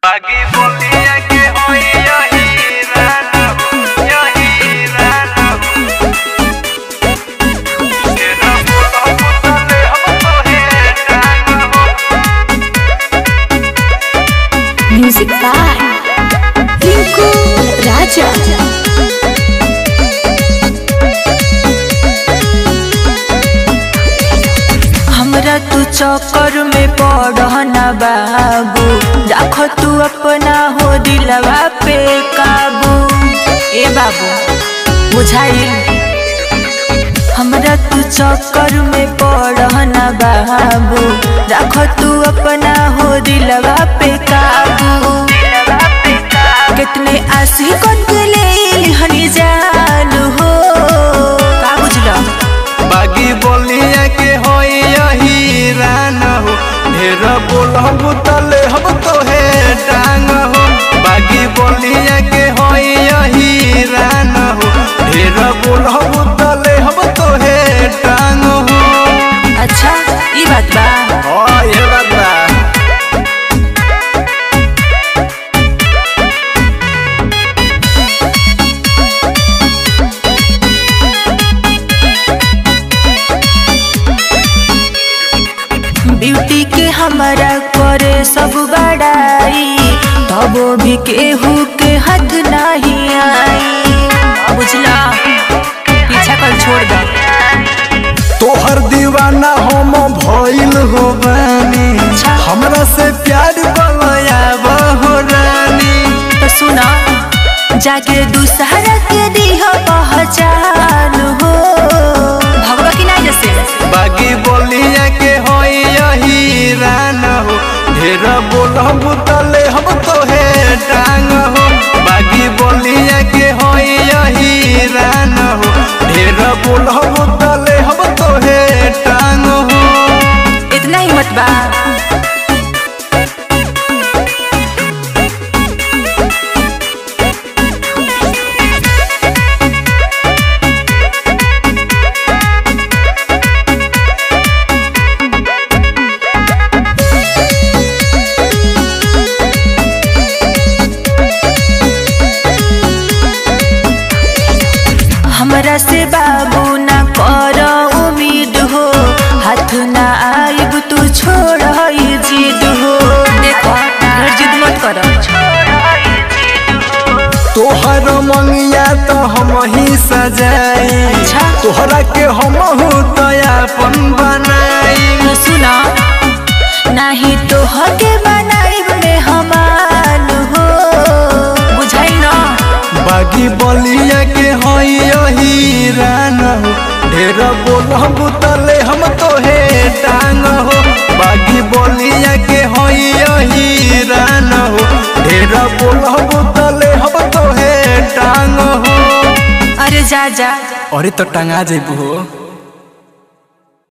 बागी बोलिया के होई यही राना यही राना तेरा बोला पुतले हम तो है राना म्यूजिक बाय रिंकू राजा। हमरा तू चक्कर में पड़ना बाबू, रख तू अपना हो दिलवा पे काबू। ए बाबू बुझाइल, हमरा तू चक्कर में पड़ना बाबू, रख तू अपना हो दिलवा पे काबू। कितने आशिकों के ले हनी जान हो, का बुझला? बागी बोलिया के होई यही राना हो, ढेर बोलहब तले हम तो है टांग हो। बागी बोलिया के होई यही राना हो, ढेर बोलहब तले हम तो है टांग हो। अच्छा ई बात बा? हाँ ये बात बा। ब्यूटी के हमारा करे सब बड़ाई, तबो भी केहू के हाथ नहीं आई। बुझला, पीछा कर छोड़ दे। तोहर दीवाना हम भइल हो बानी, हमरा से प्यार बलया हो रानी। तो सुना, जाके दूसरा के दिह पहचान हो, भगवा की नहीं जैसे। बागी बोलिया के होई यही राना हो, ढेर बोलहब तले हम तो है टांग हो। बागी बोलिया के होई यही राना हो, ढेर बोलहब तले हम तो है टांग हो। इतना हिम्मत बा? हमरा से बाबू ना कर उम्मीद हो, हाथ ना आइब तू छोड़ जिद हो। देखो जिद मत कर। तोहर मंगिया तो हम ही सजाई, अच्छा। तोहरा के हम अपन बनाई। तो सुना, नहीं तो हके बनाइब में हमान हो, बुझाई ना? बागी बोलिया के होई यही राना हो, ढेर बोलहब तले हम तो है टांग हो। बागी बोलिया के होई यही राना हो, ढेर बोलहब तले हम तो है टांग हो। अरे जा जा। अरे तो टंगा जेबू हो।